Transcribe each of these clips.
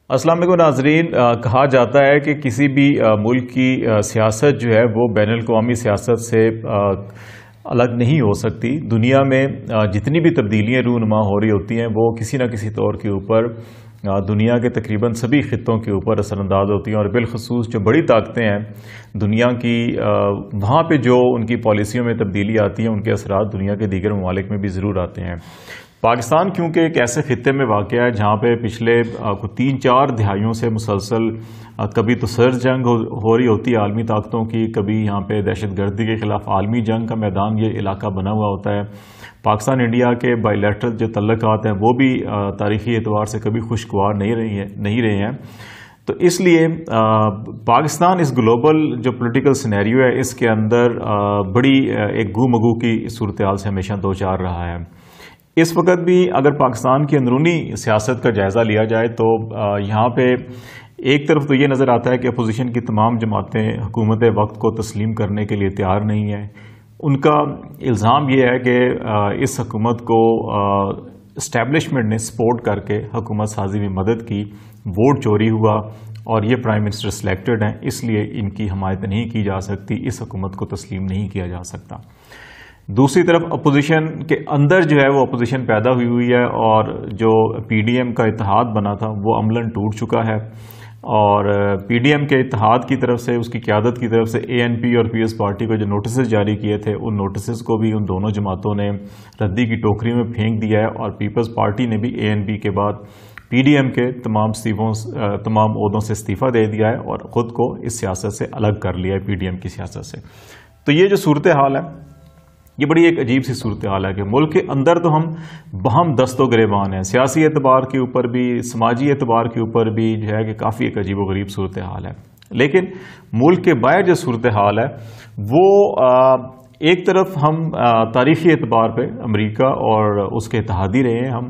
السلام علیکم ناظرین، کہا جاتا ہے کہ کسی بھی ملک کی سیاست جو ہے وہ بین الاقوامی سیاست سے الگ نہیں ہو سکتی۔ دنیا میں جتنی بھی تبدیلیاں رونما ہو رہی ہوتی ہیں وہ کسی نہ کسی طور کے اوپر دنیا کے تقریباً سبھی خطوں کے اوپر اثر انداز ہوتی ہیں، اور بالخصوص جو بڑی طاقتیں ہیں دنیا کی، وہاں پہ جو ان کی پالیسیوں میں تبدیلی آتی ہے ان کے اثرات دنیا کے دیگر ممالک میں بھی ضرور آتے ہیں۔ پاکستان کیونکہ ایک ایسے خطے میں واقع ہے جہاں پہ پچھلے 3-4 دہائیوں سے مسلسل کبھی تو سرد جنگ ہو رہی ہوتی ہے عالمی طاقتوں کی، کبھی یہاں پہ دہشت گردی کے خلاف عالمی جنگ کا میدان یہ علاقہ بنا ہوا ہوتا ہے۔ پاکستان انڈیا کے بائی لیٹرل جو تعلقات ہیں وہ بھی تاریخی اعتبار سے کبھی خوشگوار نہیں رہے ہیں، تو اس لیے پاکستان اس گلوبل جو پولیٹیکل سینیریو ہے اس کے اندر بڑی ایک گو مگو کی صورتحال سے ہمیشہ دوچار رہا ہے۔ اس وقت بھی اگر پاکستان کی اندرونی سیاست کا جائزہ لیا جائے تو یہاں پہ ایک طرف تو یہ نظر آتا ہے کہ اپوزیشن کی تمام جماعتیں حکومت وقت کو تسلیم کرنے کے لیے تیار نہیں ہیں۔ ان کا الزام یہ ہے کہ اس حکومت کو اسٹیبلشمنٹ نے سپورٹ کر کے حکومت سازی میں مدد کی، ووٹ چوری ہوا اور یہ پرائم منسٹر سلیکٹڈ ہیں، اس لیے ان کی حمایت نہیں کی جا سکتی، اس حکومت کو تسلیم نہیں کیا جا سکتا۔ دوسری طرف اپوزیشن کے اندر جو ہے وہ اپوزیشن پیدا ہوئی ہے، اور جو پی ڈی ایم کا اتحاد بنا تھا وہ عملاً ٹوٹ چکا ہے، اور پی ڈی ایم کے اتحاد کی طرف سے، اس کی قیادت کی طرف سے اے این پی اور پی ایس پارٹی کو جو نوٹسز جاری کیے تھے ان نوٹسز کو بھی ان دونوں جماعتوں نے ردی کی ٹوکری میں پھینک دیا ہے، اور پیپلز پارٹی نے بھی اے این پی کے بعد پی ڈی ایم کے تمام عہدوں سے استعفیٰ دے دیا ہے اور خود کو اس سیاست سے الگ کر لیا ہے، پی ڈی ایم کی سیاست سے۔ تو یہ جو صورتحال ہے یہ بڑی ایک عجیب سی صورتحال ہے کہ ملک کے اندر تو ہم بہم دست و گریبان ہیں، سیاسی اعتبار کے اوپر بھی، سماجی اعتبار کے اوپر بھی جو ہے کہ کافی ایک عجیب و غریب صورتحال ہے، لیکن ملک کے باہر جو صورتحال ہے وہ ایک طرف ہم تاریخی اعتبار پہ امریکہ اور اس کے اتحادی رہے ہیں ہم،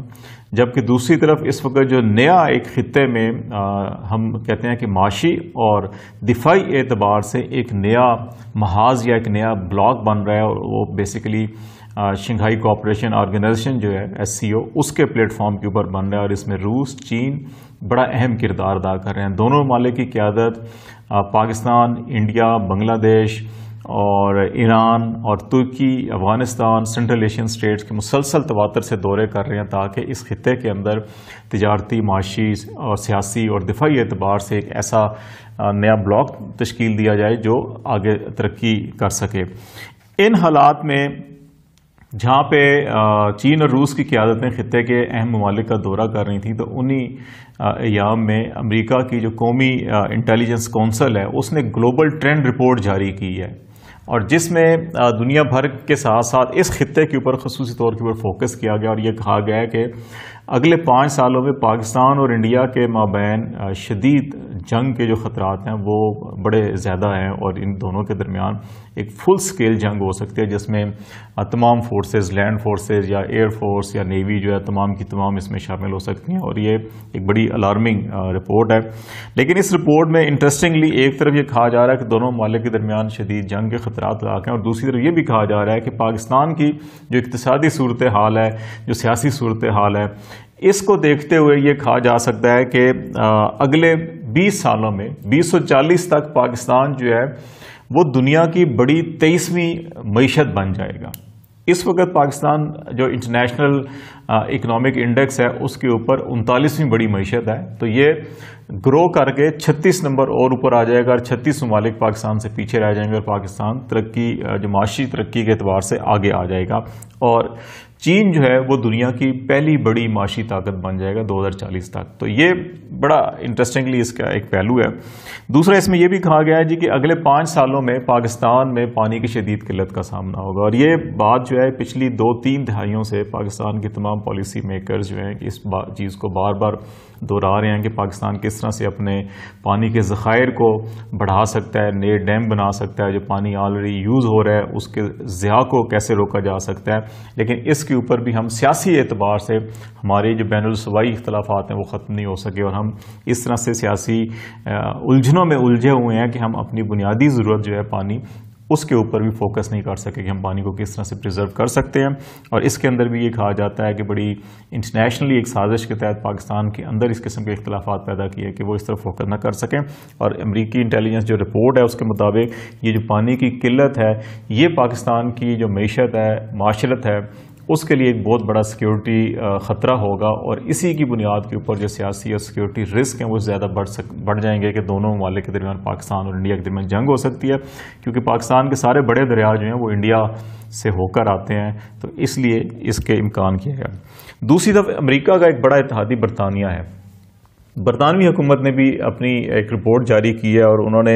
جبکہ دوسری طرف اس وقت جو نیا ایک خطے میں ہم کہتے ہیں کہ معاشی اور دفاعی اعتبار سے ایک نیا محاذ یا ایک نیا بلاک بن رہا ہے، اور وہ بیسیکلی شنگھائی کوآپریشن آرگنائزیشن جو ہے SCO اس کے پلیٹ فارم کے اوپر بن رہا ہے، اور اس میں روس، چین بڑا اہم کردار ادا کر رہے ہیں۔ دونوں ممالک کی قیادت پاکستان، انڈیا، بنگلہ دیش اور ایران اور ترکی، افغانستان، سینٹرل ایشین اسٹیٹس کے مسلسل تواتر سے دورے کر رہے ہیں تاکہ اس خطے کے اندر تجارتی، معاشی اور سیاسی اور دفاعی اعتبار سے ایک ایسا نیا بلاک تشکیل دیا جائے جو آگے ترقی کر سکے۔ ان حالات میں جہاں پہ چین اور روس کی قیادتیں خطے کے اہم ممالک کا دورہ کر رہی تھیں، تو انہی ایام میں امریکہ کی جو قومی انٹیلیجنس کونسل ہے اس نے گلوبل ٹرینڈ رپورٹ جاری کی ہے، اور جس میں دنیا بھر کے ساتھ ساتھ اس خطے کے اوپر خصوصی طور کے اوپر فوکس کیا گیا، اور یہ کہا گیا ہے کہ اگلے 5 سالوں میں پاکستان اور انڈیا کے مابین شدید جنگ کے جو خطرات ہیں وہ بڑے زیادہ ہیں، اور ان دونوں کے درمیان ایک فل سکیل جنگ ہو سکتی ہے جس میں تمام فورسز، لینڈ فورسز یا ایئر فورس یا نیوی جو ہے تمام کی تمام اس میں شامل ہو سکتی ہیں، اور یہ ایک بڑی الارمنگ رپورٹ ہے۔ لیکن اس رپورٹ میں انٹرسٹنگلی ایک طرف یہ کہا جا رہا ہے کہ دونوں ممالک کے درمیان شدید جنگ کے خطرات لاحق ہیں، اور دوسری طرف یہ بھی کہا جا رہا ہے کہ پاکستان کی جو اقتصادی صورتحال ہے، جو سیاسی صورتحال ہے، اس کو دیکھتے ہوئے یہ کہا جا سکتا ہے کہ اگلے 20 سالوں میں 2040 تک پاکستان جو ہے وہ دنیا کی بڑی 23ویں معیشت بن جائے گا۔ اس وقت پاکستان جو انٹرنیشنل اکنامک انڈیکس ہے اس کے اوپر 39ویں بڑی معیشت ہے، تو یہ گرو کر کے 36 نمبر اور اوپر آ جائے گا، اور 36 ممالک پاکستان سے پیچھے رہ جائیں گے، اور پاکستان ترقی جو معاشی ترقی کے اعتبار سے آگے آ جائے گا، اور چین جو ہے وہ دنیا کی پہلی بڑی معاشی طاقت بن جائے گا 2040 تک۔ تو یہ بڑا انٹرسٹنگلی اس کا ایک پہلو ہے۔ دوسرا اس میں یہ بھی کہا گیا ہے جی کہ اگلے 5 سالوں میں پاکستان میں پانی کی شدید قلت کا سامنا ہوگا، اور یہ بات جو ہے پچھلی 2-3 دہائیوں سے پاکستان کے تمام پالیسی میکرز جو ہیں اس چیز کو بار بار دہرا رہے ہیں کہ پاکستان کس طرح سے اپنے پانی کے ذخائر کو بڑھا سکتا ہے، نئے ڈیم بنا سکتا ہے، جو پانی آلریڈی یوز ہو رہا ہے اس کے ضیاع کو کیسے روکا جا سکتا ہے، لیکن اس کے اوپر بھی ہم سیاسی اعتبار سے ہمارے جو بین الصوبائی اختلافات ہیں وہ ختم نہیں ہو سکے، اور ہم اس طرح سے سیاسی الجھنوں میں الجھے ہوئے ہیں کہ ہم اپنی بنیادی ضرورت جو ہے پانی اس کے اوپر بھی فوکس نہیں کر سکے کہ ہم پانی کو کس طرح سے پریزرو کر سکتے ہیں. اور اس کے اندر بھی یہ کہا جاتا ہے کہ بڑی انٹرنیشنلی ایک سازش کے تحت پاکستان کے اندر اس قسم کے اختلافات پیدا کیے کہ وہ اس طرف فوکس نہ کر سکیں. اور امریکی انٹیلیجنس جو رپورٹ ہے اس کے مطابق یہ جو پانی کی قلت ہے یہ پاکستان کی جو معیشت ہے، معاشرت ہے، اس کے لیے ایک بہت بڑا سیکیورٹی خطرہ ہوگا. اور اسی کی بنیاد کے اوپر جو سیاسی اور سیکیورٹی رسک ہیں وہ زیادہ بڑھ جائیں گے کہ دونوں ممالک کے درمیان، پاکستان اور انڈیا کے درمیان جنگ ہو سکتی ہے، کیونکہ پاکستان کے سارے بڑے دریا جو ہیں وہ انڈیا سے ہو کر آتے ہیں. تو اس لیے اس کے امکان کیا ہے. دوسری طرف امریکہ کا ایک بڑا اتحادی برطانیہ ہے. برطانوی حکومت نے بھی اپنی ایک رپورٹ جاری کی ہے اور انہوں نے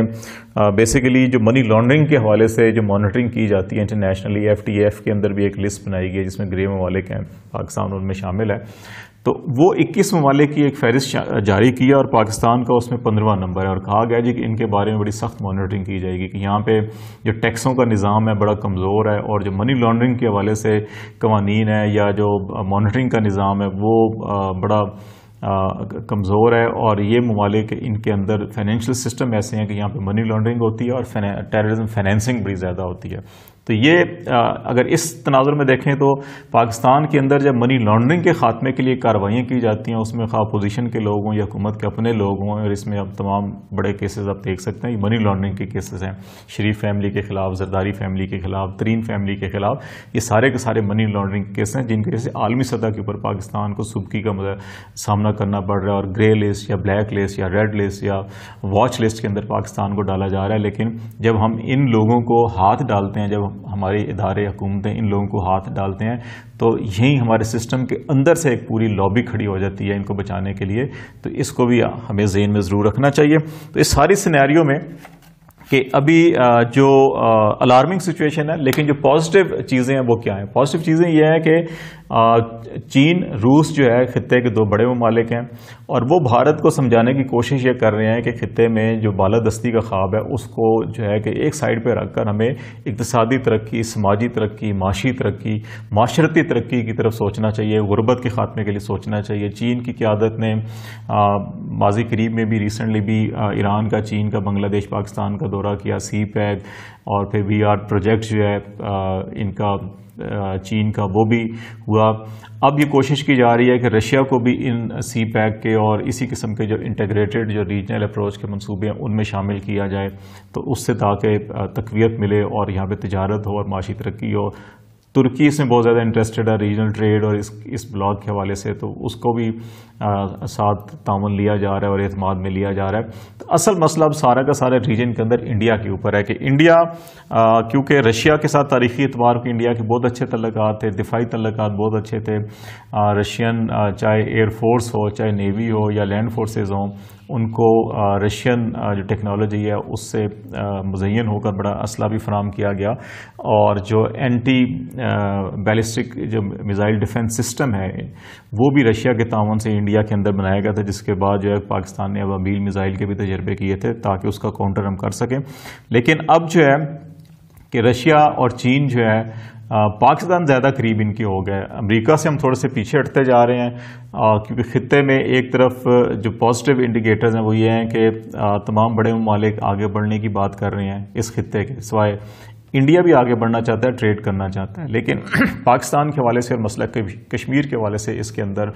بیسیکلی جو منی لانڈرنگ کے حوالے سے جو مانیٹرنگ کی جاتی ہے انٹرنیشنلی، FATF کے اندر بھی ایک لسٹ بنائی گئی ہے جس میں گرے ممالک ہیں، پاکستان ان میں شامل ہے. تو وہ 21 ممالک کی ایک فہرست جاری کی ہے اور پاکستان کا اس میں 15واں نمبر ہے. اور کہا گیا جی کہ ان کے بارے میں بڑی سخت مانیٹرنگ کی جائے گی کہ یہاں پہ جو ٹیکسوں کا نظام ہے بڑا کمزور ہے، اور جو منی لانڈرنگ کے حوالے سے قوانین ہے یا جو مانیٹرنگ کا نظام ہے وہ بڑا کمزور ہے. اور یہ ممالک ان کے اندر فائنینشیل سسٹم ایسے ہیں کہ یہاں پہ منی لانڈرنگ ہوتی ہے اور ٹیررزم فائنینسنگ بڑی زیادہ ہوتی ہے. تو یہ اگر اس تناظر میں دیکھیں تو پاکستان کے اندر جب منی لانڈرنگ کے خاتمے کے لیے کارروائیاں کی جاتی ہیں اس میں خواہ اپوزیشن کے لوگ ہوں یا حکومت کے اپنے لوگ ہوں، اور اس میں اب تمام بڑے کیسز آپ دیکھ سکتے ہیں یہ منی لانڈرنگ کے کیسز ہیں. شریف فیملی کے خلاف، زرداری فیملی کے خلاف، ترین فیملی کے خلاف، یہ سارے کے سارے منی لانڈرنگ کے کیس ہیں جن کی وجہ سے عالمی سطح کے اوپر پاکستان کو سبکی کا سامنا کرنا پڑ رہا ہے اور گرے لسٹ یا بلیک لسٹ یا ریڈ لسٹ یا واچ لسٹ کے اندر پاکستان کو ڈالا جا رہا ہے. لیکن جب ہم ان لوگوں کو ہاتھ ڈالتے ہیں، جب ہمارے ادارے حکومتیں ان لوگوں کو ہاتھ ڈالتے ہیں تو یہیں ہمارے سسٹم کے اندر سے ایک پوری لابی کھڑی ہو جاتی ہے ان کو بچانے کے لیے. تو اس کو بھی ہمیں ذہن میں ضرور رکھنا چاہیے. تو اس ساری سینیریو میں کہ ابھی جو الارمنگ سچویشن ہے، لیکن جو پازیٹیو چیزیں ہیں وہ کیا ہیں؟ پازیٹیو چیزیں یہ ہیں کہ چین، روس جو ہے خطے کے دو بڑے ممالک ہیں اور وہ بھارت کو سمجھانے کی کوشش یہ کر رہے ہیں کہ خطے میں جو بالادستی کا خواب ہے اس کو جو ہے کہ ایک سائڈ پہ رکھ کر ہمیں اقتصادی ترقی، سماجی ترقی، معاشی ترقی، معاشرتی ترقی کی طرف سوچنا چاہیے، غربت کے خاتمے کے لیے سوچنا چاہیے. چین کی قیادت نے ماضی قریب میں بھی ریسنٹلی بھی ایران کا، چین کا، بنگلہ دیش، پاکستان کا دورہ کیا، سی پیک اور پھر VR پروجیکٹ جو ہے ان کا چین کا وہ بھی ہوا. اب یہ کوشش کی جا رہی ہے کہ رشیا کو بھی ان سی پیک کے اور اسی قسم کے جو انٹیگریٹڈ جو ریجنل اپروچ کے منصوبے ہیں ان میں شامل کیا جائے، تو اس سے تاکہ تقویت ملے اور یہاں پہ تجارت ہو اور معاشی ترقی ہو. ترکی اس میں بہت زیادہ انٹرسٹڈ ہے ریجنل ٹریڈ اور اس بلاک کے حوالے سے، تو اس کو بھی ساتھ تعاون لیا جا رہا ہے اور اعتماد میں لیا جا رہا ہے. تو اصل مسئلہ اب سارا کا سارا ریجن کے اندر انڈیا کے اوپر ہے کہ انڈیا کیونکہ رشیا کے ساتھ تاریخی اعتبار کو انڈیا کے بہت اچھے تعلقات تھے، دفاعی تعلقات بہت اچھے تھے. رشین چاہے ایئر فورس ہو، چاہے نیوی ہو یا لینڈ فورسز ہوں، ان کو رشین جو ٹیکنالوجی ہے اس سے مزین ہو کر بڑا اسلحہ بھی فراہم کیا گیا. اور جو اینٹی بیلسٹک جو میزائل ڈیفنس سسٹم ہے وہ بھی رشیا کے تعاون سے انڈیا کے اندر بنایا گیا تھا، جس کے بعد جو ہے پاکستان نے ابابیل میزائل کے بھی تجربے کیے تھے تاکہ اس کا کاؤنٹر ہم کر سکیں. لیکن اب جو ہے کہ رشیا اور چین جو ہے پاکستان زیادہ قریب ان کی ہو گئے. امریکہ سے ہم تھوڑے سے پیچھے ہٹتے جا رہے ہیں کیونکہ خطے میں ایک طرف جو پازیٹیو انڈیکیٹرز ہیں وہ یہ ہیں کہ تمام بڑے ممالک آگے بڑھنے کی بات کر رہے ہیں اس خطے کے، سوائے انڈیا بھی آگے بڑھنا چاہتا ہے، ٹریڈ کرنا چاہتا ہے. لیکن پاکستان کے حوالے سے اور مسئلہ کشمیر کے حوالے سے اس کے اندر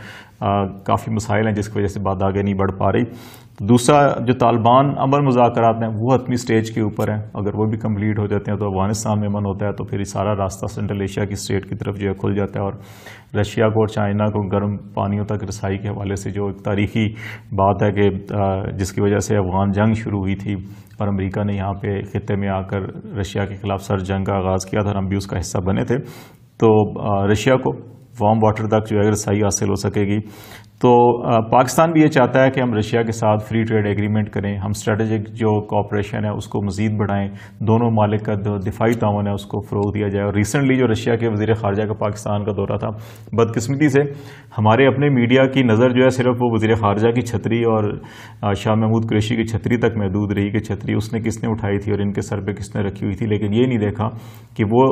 کافی مسائل ہیں جس کی وجہ سے بات آگے نہیں بڑھ پا رہی. دوسرا جو طالبان امن مذاکرات ہیں وہ حتمی سٹیج کے اوپر ہیں، اگر وہ بھی کمپلیٹ ہو جاتے ہیں تو افغانستان میں امن ہوتا ہے، تو پھر یہ سارا راستہ سنٹرل ایشیا کی سٹیٹ کی طرف جو ہے کھل جاتا ہے. اور رشیا کو اور چائنا کو گرم پانیوں تک رسائی کے حوالے سے جو ایک تاریخی بات ہے کہ جس کی وجہ سے افغان جنگ شروع ہوئی تھی اور امریکہ نے یہاں پہ خطے میں آ کر رشیا کے خلاف سر جنگ کا آغاز کیا تھا اور ہم بھی اس کا حصہ بنے تھے. تو رشیا کو وارم واٹر تک جو ہے رسائی حاصل ہو سکے گی. تو پاکستان بھی یہ چاہتا ہے کہ ہم رشیا کے ساتھ فری ٹریڈ ایگریمنٹ کریں، ہم اسٹریٹجک جو کوآپریشن ہے اس کو مزید بڑھائیں، دونوں ممالک کا جو دفاعی تعاون ہے اس کو فروغ دیا جائے. اور ریسنٹلی جو رشیا کے وزیر خارجہ کا پاکستان کا دورہ تھا، بدقسمتی سے ہمارے اپنے میڈیا کی نظر جو ہے صرف وہ وزیر خارجہ کی چھتری اور شاہ محمود قریشی کی چھتری تک محدود رہی کہ چھتری اس نے کس نے اٹھائی تھی اور ان کے سر پہ کس نے رکھی ہوئی تھی. لیکن یہ نہیں دیکھا کہ وہ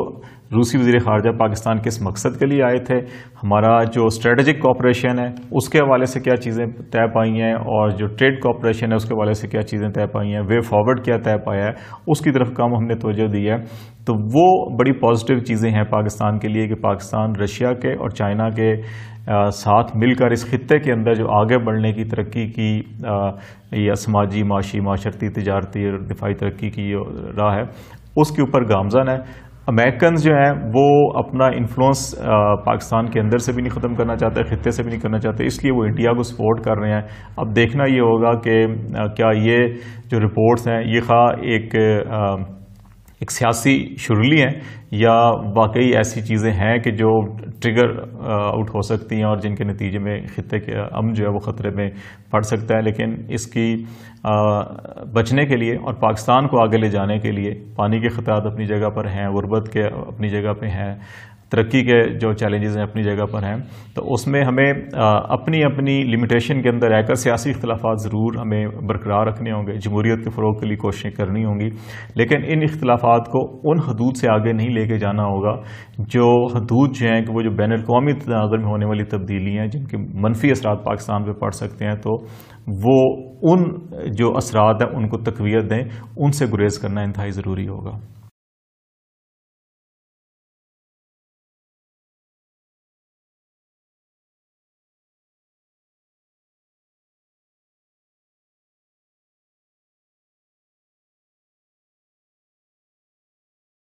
روسی وزیر خارجہ پاکستان کس مقصد کے لیے آئے تھے. ہمارا جو اسٹریٹجک کوآپریشن ہے اس کے حوالے سے کیا چیزیں طے پائی ہیں اور جو ٹریڈ کوآپریشن ہے اس کے حوالے سے کیا چیزیں طے پائی ہیں، وے فارورڈ کیا طے پایا ہے، اس کی طرف کم ہم نے توجہ دی ہے. تو وہ بڑی پازیٹیو چیزیں ہیں پاکستان کے لیے کہ پاکستان رشیا کے اور چائنا کے ساتھ مل کر اس خطے کے اندر جو آگے بڑھنے کی ترقی کی یا سماجی، معاشی، معاشرتی، تجارتی اور دفاعی ترقی کی راہ ہے اس کے اوپر گامزن ہے. امریکنز جو ہیں وہ اپنا انفلوئنس پاکستان کے اندر سے بھی نہیں ختم کرنا چاہتے، خطے سے بھی نہیں کرنا چاہتے، اس لیے وہ انڈیا کو سپورٹ کر رہے ہیں. اب دیکھنا یہ ہوگا کہ کیا یہ جو رپورٹس ہیں یہ خواہ ایک سیاسی شرلی ہیں یا واقعی ایسی چیزیں ہیں کہ جو ٹریگر آؤٹ ہو سکتی ہیں اور جن کے نتیجے میں خطے کے امن جو ہے وہ خطرے میں پڑ سکتا ہے. لیکن اس کی بچنے کے لیے اور پاکستان کو آگے لے جانے کے لیے پانی کے خطرات اپنی جگہ پر ہیں، غربت کے اپنی جگہ پہ ہیں، ترقی کے جو چیلنجز ہیں اپنی جگہ پر ہیں، تو اس میں ہمیں اپنی اپنی لمیٹیشن کے اندر رہ کر سیاسی اختلافات ضرور ہمیں برقرار رکھنے ہوں گے، جمہوریت کے فروغ کے لیے کوششیں کرنی ہوں گی، لیکن ان اختلافات کو ان حدود سے آگے نہیں لے کے جانا ہوگا جو حدود جو ہیں کہ وہ جو بین الاقوامی تناظر میں ہونے والی تبدیلی ہیں جن کے منفی اثرات پاکستان پہ پڑ سکتے ہیں، تو وہ ان جو اثرات ہیں ان کو تقویت دیں، ان سے گریز کرنا انتہائی ضروری ہوگا.